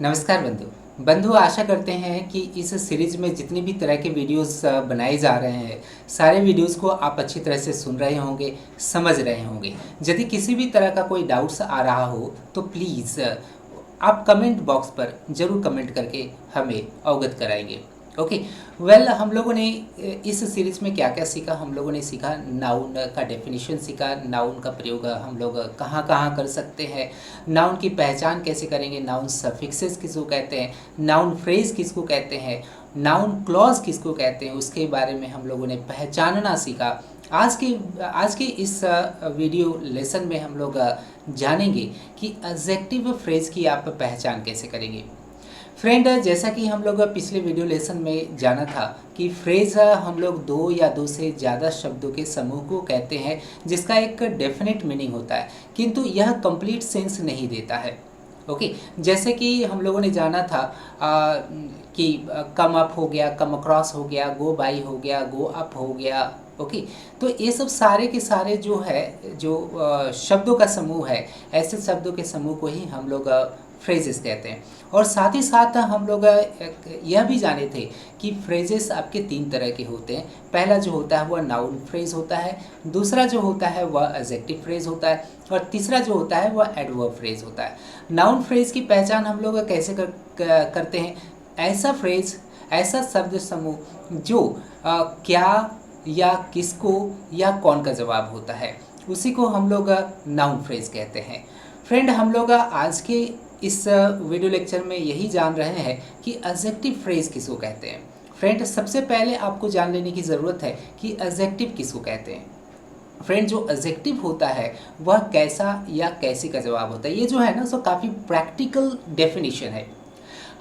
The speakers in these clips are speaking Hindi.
नमस्कार बंधु आशा करते हैं कि इस सीरीज में जितनी भी तरह के वीडियोस बनाए जा रहे हैं सारे वीडियोस को आप अच्छी तरह से सुन रहे होंगे, समझ रहे होंगे। यदि किसी भी तरह का कोई डाउट्स आ रहा हो तो प्लीज़ आप कमेंट बॉक्स पर ज़रूर कमेंट करके हमें अवगत कराएंगे। ओके वेल हम लोगों ने इस सीरीज़ में क्या क्या सीखा। हम लोगों ने सीखा नाउन का डेफिनेशन सीखा, नाउन का प्रयोग हम लोग कहाँ कहाँ कर सकते हैं, नाउन की पहचान कैसे करेंगे, नाउन सफिक्सेस किसको कहते हैं, नाउन फ्रेज किसको कहते हैं, नाउन क्लॉज किसको कहते हैं, उसके बारे में हम लोगों ने पहचानना सीखा। आज के इस वीडियो लेसन में हम लोग जानेंगे कि एडजेक्टिव फ्रेज की आप पहचान कैसे करेंगे। फ्रेंड, जैसा कि हम लोग पिछले वीडियो लेसन में जाना था कि फ्रेज हम लोग दो या दो से ज़्यादा शब्दों के समूह को कहते हैं जिसका एक डेफिनेट मीनिंग होता है, किंतु यह कंप्लीट सेंस नहीं देता है। ओके जैसे कि हम लोगों ने जाना था कि कम अप हो गया, कम अक्रॉस हो गया, गो बाई हो गया, गो अप हो गया। ओके तो ये सब सारे के सारे जो है जो शब्दों का समूह है, ऐसे शब्दों के समूह को ही हम लोग फ्रेजेस कहते हैं। और साथ ही साथ हम लोग यह भी जाने थे कि फ्रेजेस आपके तीन तरह के होते हैं। पहला जो होता है वह नाउन फ्रेज होता है, दूसरा जो होता है वह एडजेक्टिव फ्रेज होता है, और तीसरा जो होता है वह एडवर्ब फ्रेज होता है। नाउन फ्रेज की पहचान हम लोग कैसे करते हैं? ऐसा फ्रेज, ऐसा शब्द समूह जो क्या या किसको या कौन का जवाब होता है, उसी को हम लोग नाउन फ्रेज कहते हैं। फ्रेंड, हम लोग आज के इस वीडियो लेक्चर में यही जान रहे हैं कि एडजेक्टिव फ्रेज किसको कहते हैं। फ्रेंड, सबसे पहले आपको जान लेने की ज़रूरत है कि एडजेक्टिव किसको कहते हैं। फ्रेंड, जो एडजेक्टिव होता है वह कैसा या कैसी का जवाब होता है। ये जो है ना सो काफ़ी प्रैक्टिकल डेफिनेशन है।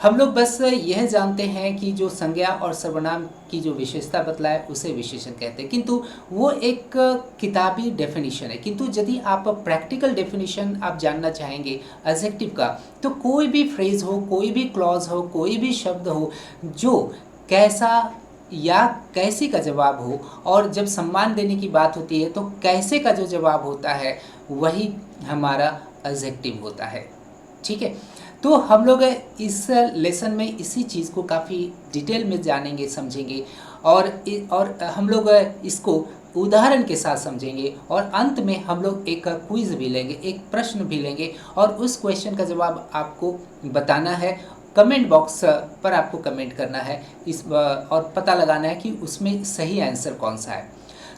हम लोग बस यह जानते हैं कि जो संज्ञा और सर्वनाम की जो विशेषता बतलाए उसे विशेषण कहते हैं, किंतु वो एक किताबी डेफिनेशन है। किंतु यदि आप प्रैक्टिकल डेफिनेशन आप जानना चाहेंगे एडजेक्टिव का, तो कोई भी फ्रेज हो, कोई भी क्लॉज हो, कोई भी शब्द हो जो कैसा या कैसी का जवाब हो, और जब सम्मान देने की बात होती है तो कैसे का जो जवाब होता है वही हमारा एडजेक्टिव होता है। ठीक है, तो हम लोग इस लेसन में इसी चीज़ को काफ़ी डिटेल में जानेंगे, समझेंगे, और हम लोग इसको उदाहरण के साथ समझेंगे, और अंत में हम लोग एक क्विज़ भी लेंगे, एक प्रश्न भी लेंगे, और उस क्वेश्चन का जवाब आपको बताना है। कमेंट बॉक्स पर आपको कमेंट करना है और पता लगाना है कि उसमें सही आंसर कौन सा है।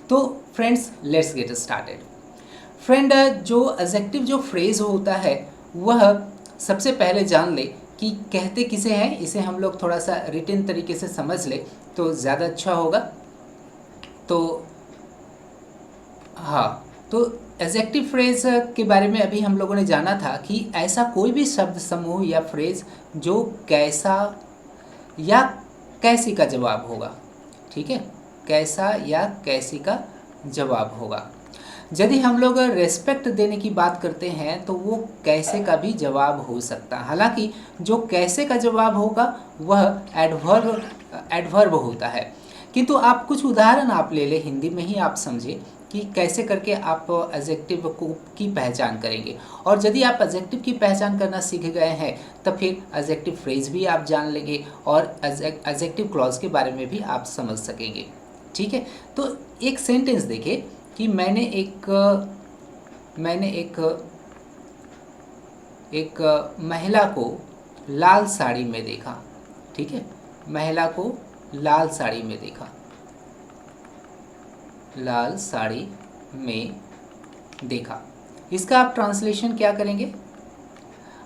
तो friends, let's get started. Friend, जो एडजेक्टिव जो फ्रेज होता है वह सबसे पहले जान ले कि कहते किसे हैं। इसे हम लोग थोड़ा सा रिटन तरीके से समझ ले तो ज़्यादा अच्छा होगा। तो हाँ, तो एडजेक्टिव फ्रेज के बारे में अभी हम लोगों ने जाना था कि ऐसा कोई भी शब्द समूह या फ्रेज जो कैसा या कैसी का जवाब होगा। ठीक है, कैसा या कैसी का जवाब होगा। यदि हम लोग रेस्पेक्ट देने की बात करते हैं तो वो कैसे का भी जवाब हो सकता है। हालांकि जो कैसे का जवाब होगा वह एडवर्ब होता है, किंतु आप कुछ उदाहरण आप ले ले, हिंदी में ही आप समझे कि कैसे करके आप एडजेक्टिव को की पहचान करेंगे। और यदि आप एडजेक्टिव की पहचान करना सीख गए हैं तो फिर एडजेक्टिव फ्रेज भी आप जान लेंगे और एडजेक्टिव क्लॉज के बारे में भी आप समझ सकेंगे। ठीक है, तो एक सेंटेंस देखिए कि मैंने एक महिला को लाल साड़ी में देखा। ठीक है, महिला को लाल साड़ी में देखा, लाल साड़ी में देखा। इसका आप ट्रांसलेशन क्या करेंगे?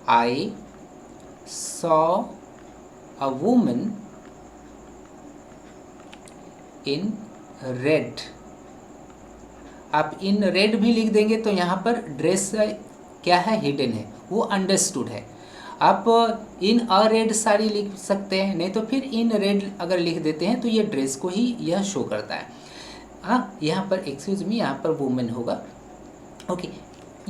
I saw a woman in red. आप इन रेड भी लिख देंगे तो यहाँ पर ड्रेस क्या है, हिडन है, वो अंडरस्टूड है। आप इन अ रेड साड़ी लिख सकते हैं, नहीं तो फिर इन रेड अगर लिख देते हैं तो ये ड्रेस को ही यह शो करता है। हाँ, यहाँ पर एक्सक्यूज मी, यहाँ पर वुमेन होगा। ओके,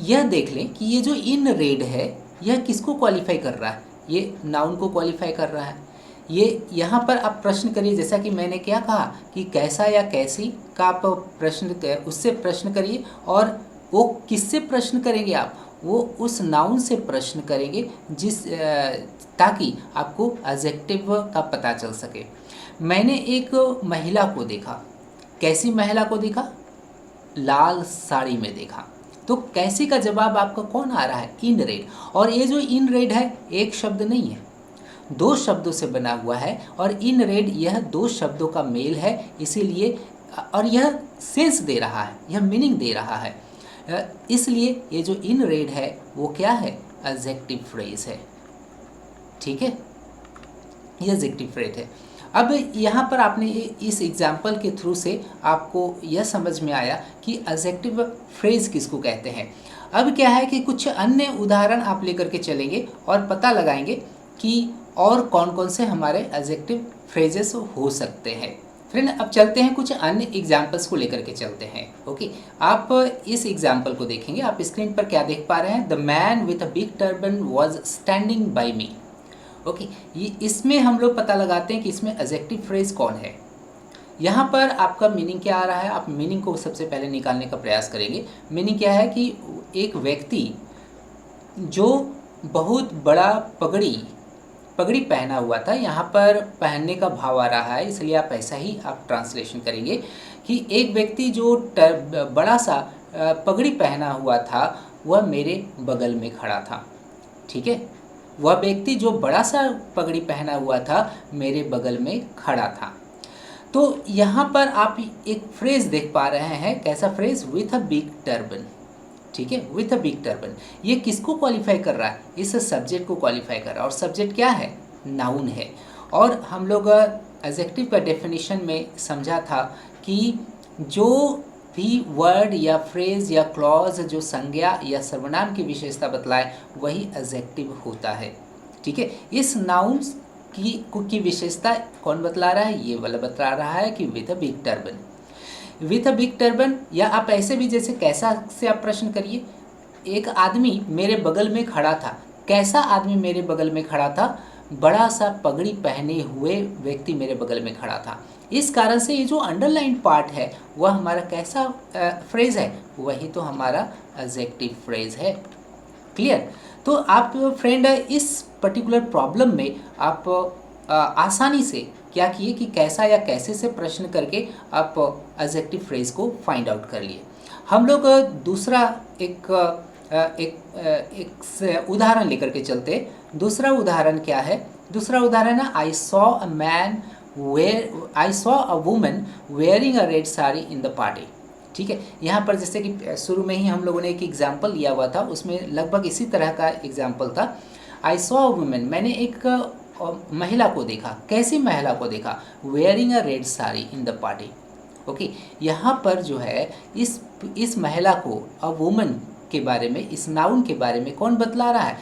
यह देख लें कि ये जो इन रेड है यह किसको क्वालिफाई कर रहा है? ये नाउन को क्वालिफाई कर रहा है। ये यहाँ पर आप प्रश्न करिए, जैसा कि मैंने क्या कहा कि कैसा या कैसी का आप प्रश्न उससे प्रश्न करिए। और वो किससे प्रश्न करेंगे आप? वो उस नाउन से प्रश्न करेंगे ताकि आपको एडजेक्टिव का पता चल सके। मैंने एक महिला को देखा। कैसी महिला को देखा? लाल साड़ी में देखा। तो कैसी का जवाब आपका कौन आ रहा है? In red. और ये जो इन रेड है एक शब्द नहीं है, दो शब्दों से बना हुआ है, और इन रेड यह दो शब्दों का मेल है, इसीलिए और यह सेंस दे रहा है, यह मीनिंग दे रहा है, इसलिए ये जो इन रेड है वो क्या है? एडजेक्टिव फ्रेज है। ठीक है, ये एडजेक्टिव फ्रेज है। अब यहाँ पर आपने इस एग्जाम्पल के थ्रू से आपको यह समझ में आया कि एडजेक्टिव फ्रेज किसको कहते हैं। अब क्या है कि कुछ अन्य उदाहरण आप लेकर के चलेंगे और पता लगाएंगे कि और कौन कौन से हमारे एडजेक्टिव फ्रेजेस हो सकते हैं। फ्रेंड, अब चलते हैं कुछ अन्य एग्जाम्पल्स को लेकर के चलते हैं। ओके, आप इस एग्जाम्पल को देखेंगे। आप स्क्रीन पर क्या देख पा रहे हैं? The man with a big turban was standing by me. Okay, ये इसमें हम लोग पता लगाते हैं कि इसमें एडजेक्टिव फ्रेज कौन है। यहाँ पर आपका मीनिंग क्या आ रहा है? आप मीनिंग को सबसे पहले निकालने का प्रयास करेंगे। मीनिंग क्या है कि एक व्यक्ति जो बहुत बड़ा पगड़ी पहना हुआ था, यहाँ पर पहनने का भाव आ रहा है, इसलिए आप ऐसा ही आप ट्रांसलेशन करेंगे कि एक व्यक्ति जो बड़ा सा पगड़ी पहना हुआ था वह मेरे बगल में खड़ा था। ठीक है, वह व्यक्ति जो बड़ा सा पगड़ी पहना हुआ था मेरे बगल में खड़ा था। तो यहाँ पर आप एक फ्रेज देख पा रहे हैं। कैसा phrase? With a big turban. ठीक है, विथ अ बिग टर्बन। ये किसको क्वालिफाई कर रहा है? इस सब्जेक्ट को क्वालिफाई कर रहा है। और सब्जेक्ट क्या है? नाउन है। और हम लोग एडजेक्टिव का डेफिनेशन में समझा था कि जो भी वर्ड या फ्रेज या क्लॉज जो संज्ञा या सर्वनाम की विशेषता बतलाए वही एडजेक्टिव होता है। ठीक है, इस नाउन की विशेषता कौन बतला रहा है? ये वाला बतला रहा है कि with a big turban. With a big turban, या आप ऐसे भी जैसे कैसा से आप प्रश्न करिए। एक आदमी मेरे बगल में खड़ा था। कैसा आदमी मेरे बगल में खड़ा था? बड़ा सा पगड़ी पहने हुए व्यक्ति मेरे बगल में खड़ा था। इस कारण से ये जो अंडरलाइन पार्ट है वह हमारा कैसा फ्रेज है? वही तो हमारा एडजेक्टिव फ्रेज है। क्लियर? तो आप फ्रेंड इस पर्टिकुलर प्रॉब्लम में आप आसानी से क्या किए कि कैसा या कैसे से प्रश्न करके आप एडजेक्टिव फ्रेज को फाइंड आउट कर लिए। हम लोग दूसरा एक उदाहरण लेकर के चलते। दूसरा उदाहरण क्या है? दूसरा उदाहरण है I saw a woman wearing a red sari in the party. ठीक है, यहाँ पर जैसे कि शुरू में ही हम लोगों ने एक एग्जाम्पल लिया हुआ था, उसमें लगभग इसी तरह का एग्जाम्पल था। आई सॉ अ वुमन, मैंने एक महिला को देखा। कैसी महिला को देखा? Wearing a red sari in the party. Okay, यहाँ पर जो है इस महिला को अ वुमन के बारे में, इस नाउन के बारे में कौन बतला रहा है?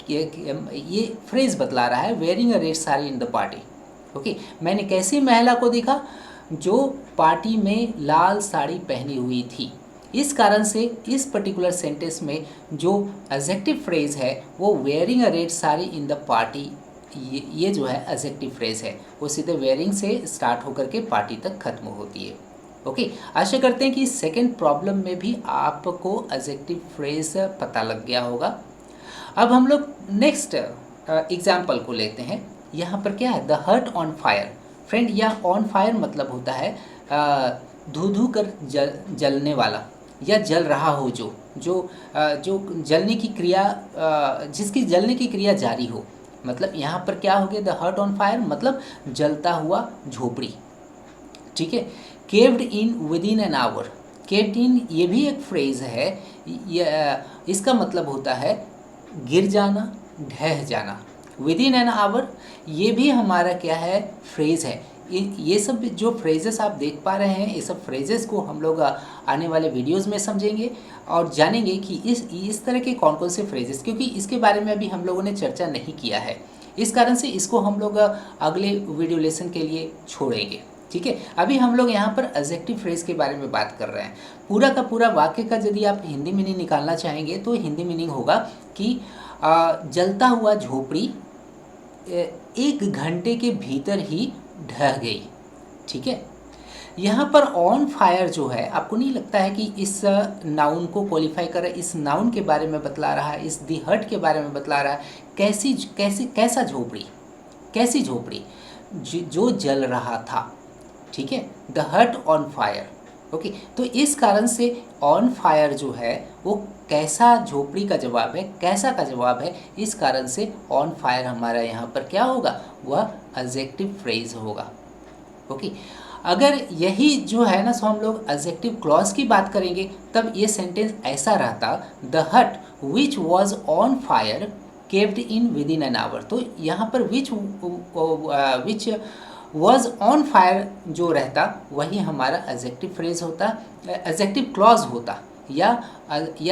ये फ्रेज बतला रहा है wearing a red sari in the party. Okay, मैंने कैसी महिला को देखा? जो पार्टी में लाल साड़ी पहनी हुई थी। इस कारण से इस पर्टिकुलर सेंटेंस में जो एडजेक्टिव फ्रेज है वो wearing a red sari in the party, ये जो है एडजेक्टिव फ्रेज है, वो सीधे वेयरिंग से स्टार्ट होकर के पार्टी तक खत्म होती है। ओके, आशा करते हैं कि सेकंड प्रॉब्लम में भी आपको एडजेक्टिव फ्रेज पता लग गया होगा। अब हम लोग नेक्स्ट एग्जाम्पल को लेते हैं। यहाँ पर क्या है? द हट ऑन फायर। फ्रेंड, यह ऑन फायर मतलब होता है धू धू कर जलने वाला या जल रहा हो, जो जलने की क्रिया, जिसकी जलने की क्रिया जारी हो। मतलब यहाँ पर क्या हो गया? द हट ऑन फायर मतलब जलता हुआ झोपड़ी। ठीक है, caved in within an hour. Caved in ये भी एक फ्रेज है। इसका मतलब होता है गिर जाना, ढह जाना। विद इन एन आवर ये भी हमारा क्या है? फ्रेज है। ये सब जो फ्रेजेस आप देख पा रहे हैं, ये सब फ्रेजेस को हम लोग आने वाले वीडियोस में समझेंगे और जानेंगे कि इस तरह के कौन कौन से फ्रेजेस, क्योंकि इसके बारे में अभी हम लोगों ने चर्चा नहीं किया है, इस कारण से इसको हम लोग अगले वीडियो लेसन के लिए छोड़ेंगे। ठीक है, अभी हम लोग यहाँ पर एडजेक्टिव फ्रेज के बारे में बात कर रहे हैं। पूरा का पूरा वाक्य का यदि आप हिंदी मीनिंग निकालना चाहेंगे तो हिंदी मीनिंग होगा कि जलता हुआ झोपड़ी 1 घंटे के भीतर ही ढह गई। ठीक है, यहाँ पर ऑन फायर जो है, आपको नहीं लगता है कि इस नाउन को क्वालिफाई कर रहा है, इस नाउन के बारे में बतला रहा है, इस दी हट के बारे में बतला रहा है। कैसा झोपड़ी, कैसी झोपड़ी, जो जल रहा था, ठीक है, द हट ऑन फायर। ओके, तो इस कारण से ऑन फायर जो है वो कैसा झोपड़ी का जवाब है, कैसा का जवाब है, इस कारण से ऑन फायर हमारा यहाँ पर क्या होगा, वह एडजेक्टिव फ्रेज होगा। ओके, अगर यही जो है ना, सो हम लोग एडजेक्टिव क्लॉज की बात करेंगे, तब ये सेंटेंस ऐसा रहता, द हट which was on fire capped in within an our. तो यहाँ पर विच वॉज ऑन फायर जो रहता वही हमारा एडजेक्टिव फ्रेज होता, एडजेक्टिव क्लॉज होता या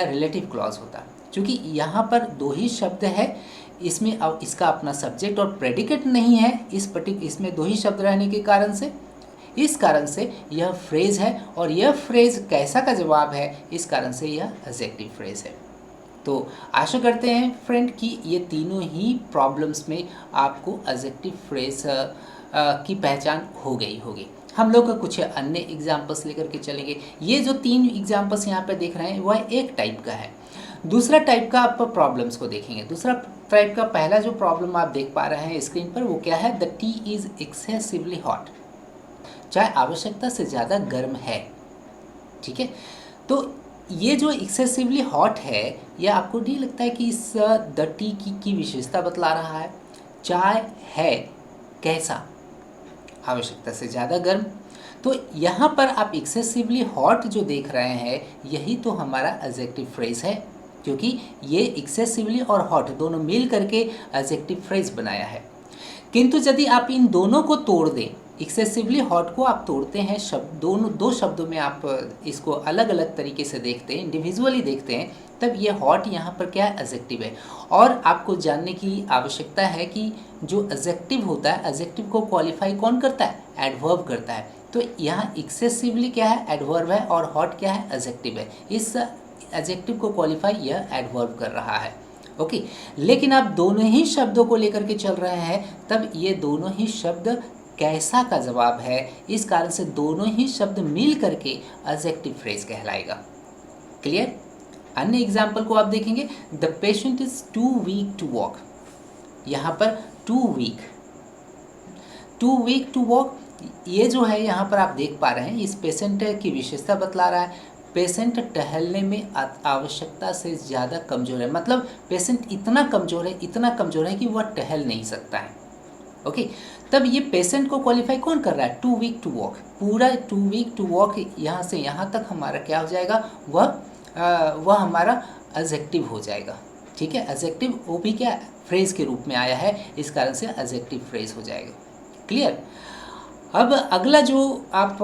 रिलेटिव क्लॉज होता। क्योंकि यहाँ पर दो ही शब्द है, इसमें अब इसका अपना सब्जेक्ट और प्रेडिकेट नहीं है, इसमें दो ही शब्द रहने के कारण से, इस कारण से यह फ्रेज है, और यह फ्रेज कैसा का जवाब है, इस कारण से यह एडजेक्टिव फ्रेज है। तो आशा करते हैं फ्रेंड कि ये तीनों ही प्रॉब्लम्स में आपको एडजेक्टिव फ्रेज की पहचान हो गई होगी। हम लोग कुछ अन्य एग्जाम्पल्स लेकर के चलेंगे। ये जो 3 एग्जाम्पल्स यहाँ पे देख रहे हैं वह एक टाइप का है। दूसरा टाइप का आप प्रॉब्लम्स को देखेंगे। दूसरा टाइप का पहला जो प्रॉब्लम आप देख पा रहे हैं स्क्रीन पर, वो क्या है, the T is excessively hot. चाय आवश्यकता से ज़्यादा गर्म है, ठीक है। तो ये जो एक्सेसिवली हॉट है, यह आपको नहीं लगता है कि इस द टी की विशेषता बतला रहा है। चाय है कैसा, आवश्यकता से ज़्यादा गर्म। तो यहाँ पर आप एक्सेसिवली हॉट जो देख रहे हैं, यही तो हमारा एडजेक्टिव फ्रेज है, क्योंकि ये एक्सेसिवली और हॉट दोनों मिल करके एडजेक्टिव फ्रेज बनाया है। किंतु यदि आप इन दोनों को तोड़ दें, एक्सेसिवली हॉट को आप तोड़ते हैं दो शब्दों में, आप इसको अलग अलग तरीके से देखते हैं, इंडिविजुअली देखते हैं, तब ये हॉट यहाँ पर क्या है, एडजेक्टिव है। और आपको जानने की आवश्यकता है कि जो एडजेक्टिव होता है, एडजेक्टिव को क्वालिफाई कौन करता है, एडवर्ब करता है। तो यहाँ एक्सेसिवली क्या है, एडवर्ब है, और हॉट क्या है, एडजेक्टिव है। इस एडजेक्टिव को क्वालिफाई यह एडवर्ब कर रहा है। ओके, लेकिन आप दोनों ही शब्दों को लेकर के चल रहे हैं, तब ये दोनों ही शब्द कैसा का जवाब है, इस कारण से दोनों ही शब्द मिल करके एडजेक्टिव फ्रेज कहलाएगा। क्लियर। अन्य एग्जाम्पल को आप देखेंगे, the patient is too weak to walk. यहाँ पर टू वीक टू वॉक, ये जो है यहाँ पर आप देख पा रहे हैं, इस पेशेंट की विशेषता बतला रहा है। पेशेंट टहलने में आवश्यकता से ज़्यादा कमज़ोर है, मतलब पेशेंट इतना कमज़ोर है कि वह टहल नहीं सकता है। ओके, तब ये पेशेंट को क्वालिफाई कौन कर रहा है, टू वीक टू वॉक। पूरा टू वीक टू वॉक यहाँ से यहाँ तक हमारा क्या हो जाएगा, वह हमारा एडजेक्टिव हो जाएगा, ठीक है। एडजेक्टिव वो भी क्या फ्रेज के रूप में आया है, इस कारण से एडजेक्टिव फ्रेज हो जाएगा। क्लियर। अब अगला जो आप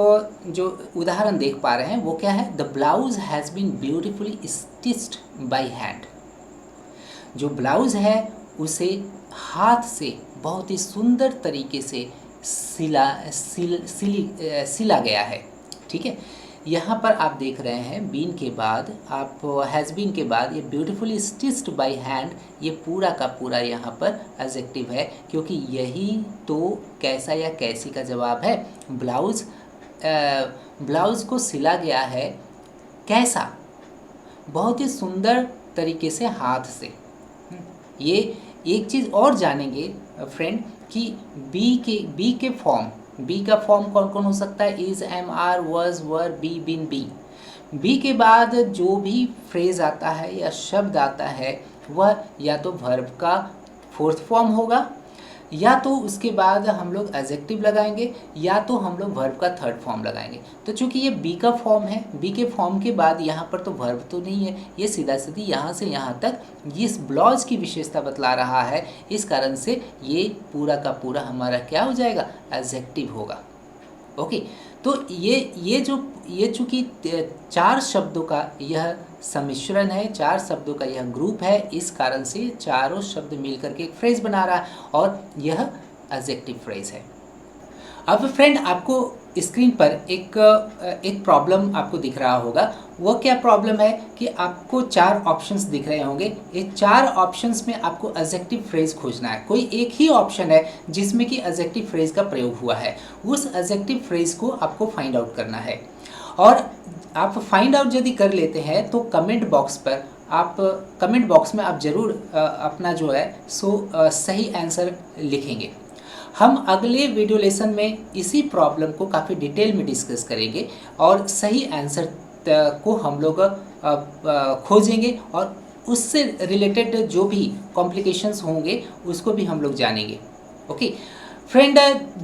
जो उदाहरण देख पा रहे हैं वो क्या है, the blouse has been beautifully stitched by hand. जो ब्लाउज है उसे हाथ से बहुत ही सुंदर तरीके से सिला गया है, ठीक है। यहाँ पर आप देख रहे हैं बीन के बाद, आप हैज़ बीन के बाद ये ब्यूटीफुली स्टिच्ड बाय हैंड, ये पूरा का पूरा यहाँ पर एडजेक्टिव है, क्योंकि यही तो कैसा या कैसी का जवाब है। ब्लाउज़ को सिला गया है कैसा, बहुत ही सुंदर तरीके से हाथ से। ये एक चीज़ और जानेंगे फ्रेंड कि बी का फॉर्म कौन कौन हो सकता है, is, am, are, was, were, be, been, be. Be के बाद जो भी फ्रेज आता है या शब्द आता है वह या तो वर्ब का फोर्थ फॉर्म होगा, या तो उसके बाद हम लोग एडजेक्टिव लगाएंगे, या तो हम लोग वर्ब का थर्ड फॉर्म लगाएंगे। तो चूंकि ये बी का फॉर्म है, बी के फॉर्म के बाद यहाँ पर तो वर्ब तो नहीं है, ये सीधा सीधी यहाँ से यहाँ तक इस ब्लाउज की विशेषता बतला रहा है, इस कारण से ये पूरा का पूरा हमारा क्या हो जाएगा, एडजेक्टिव होगा। ओके, तो ये चूँकि 4 शब्दों का यह सम्मिश्रण है, 4 शब्दों का यह ग्रुप है, इस कारण से चारों शब्द मिलकर के एक फ्रेज बना रहा है, और यह एडजेक्टिव फ्रेज है। अब फ्रेंड आपको स्क्रीन पर एक प्रॉब्लम आपको दिख रहा होगा। वो क्या प्रॉब्लम है कि आपको 4 ऑप्शंस दिख रहे होंगे। ये 4 ऑप्शंस में आपको एडजेक्टिव फ्रेज खोजना है। कोई एक ही ऑप्शन है जिसमें कि एडजेक्टिव फ्रेज का प्रयोग हुआ है, उस एडजेक्टिव फ्रेज को आपको फाइंड आउट करना है। और आप फाइंड आउट यदि कर लेते हैं तो कमेंट बॉक्स में आप ज़रूर अपना जो है सही आंसर लिखेंगे। हम अगले वीडियो लेसन में इसी प्रॉब्लम को काफ़ी डिटेल में डिस्कस करेंगे और सही आंसर को हम लोग खोजेंगे और उससे रिलेटेड जो भी कॉम्प्लिकेशंस होंगे उसको भी हम लोग जानेंगे। ओके फ्रेंड,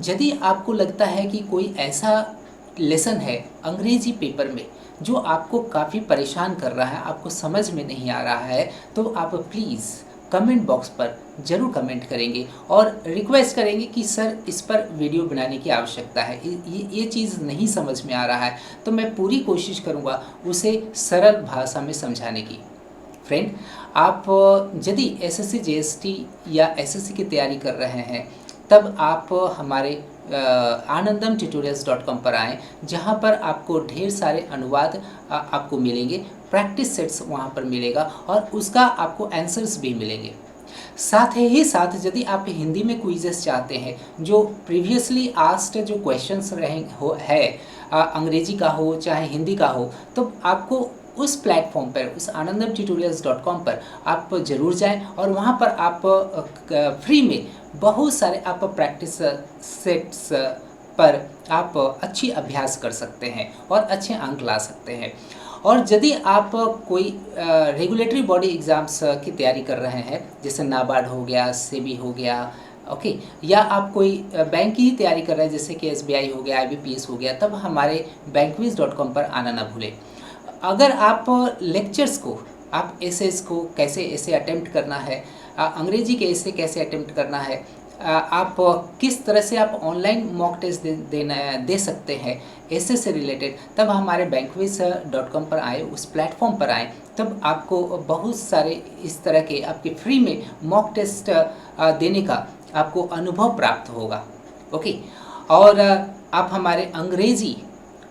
यदि आपको लगता है कि कोई ऐसा लेसन है अंग्रेजी पेपर में जो आपको काफ़ी परेशान कर रहा है, आपको समझ में नहीं आ रहा है, तो आप प्लीज़ कमेंट बॉक्स पर ज़रूर कमेंट करेंगे और रिक्वेस्ट करेंगे कि सर इस पर वीडियो बनाने की आवश्यकता है, ये चीज़ नहीं समझ में आ रहा है, तो मैं पूरी कोशिश करूँगा उसे सरल भाषा में समझाने की। फ्रेंड, आप यदि एसएससी जेएसटी या एसएससी की तैयारी कर रहे हैं तब आप हमारे anandamtutorials.com पर आएँ, जहाँ पर आपको ढेर सारे अनुवाद आपको मिलेंगे, प्रैक्टिस सेट्स वहाँ पर मिलेगा और उसका आपको आंसर्स भी मिलेंगे। साथ ही साथ यदि आप हिंदी में क्विज़ेस चाहते हैं, जो प्रीवियसली आस्क्ड जो क्वेश्चंस अंग्रेजी का हो चाहे हिंदी का हो, तो आपको उस प्लेटफॉर्म पर, उस anandamtutorials.com पर आप ज़रूर जाएं और वहाँ पर आप फ्री में बहुत सारे आप प्रैक्टिस सेट्स पर आप अच्छी अभ्यास कर सकते हैं और अच्छे अंक ला सकते हैं। और यदि आप कोई रेगुलेटरी बॉडी एग्ज़ाम्स की तैयारी कर रहे हैं, जैसे नाबार्ड हो गया, सेबी हो गया, ओके, या आप कोई बैंक की ही तैयारी कर रहे हैं जैसे कि एसबीआई हो गया, आईबीपीएस हो गया, तब हमारे bankviz.com पर आना ना भूलें। अगर आप लेक्चर्स को, आप एसेस को कैसे ऐसे अटेम्प्ट करना है, अंग्रेजी के ऐसे कैसे अटेम्प्ट करना है, आप किस तरह से आप ऑनलाइन मॉक टेस्ट दे सकते हैं ऐसे से रिलेटेड, तब हमारे bankviz.com पर आए, उस प्लेटफॉर्म पर आए, तब आपको बहुत सारे इस तरह के आपके फ्री में मॉक टेस्ट देने का आपको अनुभव प्राप्त होगा। ओके, और आप हमारे अंग्रेजी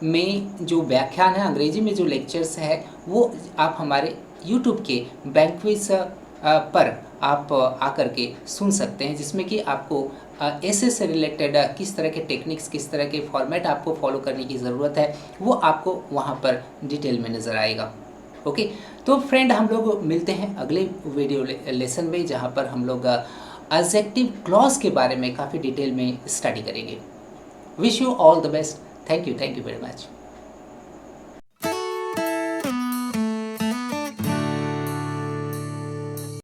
में जो व्याख्यान है, अंग्रेजी में जो लेक्चर्स है, वो आप हमारे YouTube के bankviz पर आप आकर के सुन सकते हैं, जिसमें कि आपको ऐसे से रिलेटेड किस तरह के टेक्निक्स, किस तरह के फॉर्मेट आपको फॉलो करने की ज़रूरत है, वो आपको वहाँ पर डिटेल में नज़र आएगा। ओके, तो फ्रेंड, हम लोग मिलते हैं अगले वीडियो लेसन में, जहाँ पर हम लोग एडजेक्टिव क्लॉज के बारे में काफ़ी डिटेल में स्टडी करेंगे। Wish you all the best. Thank you very much.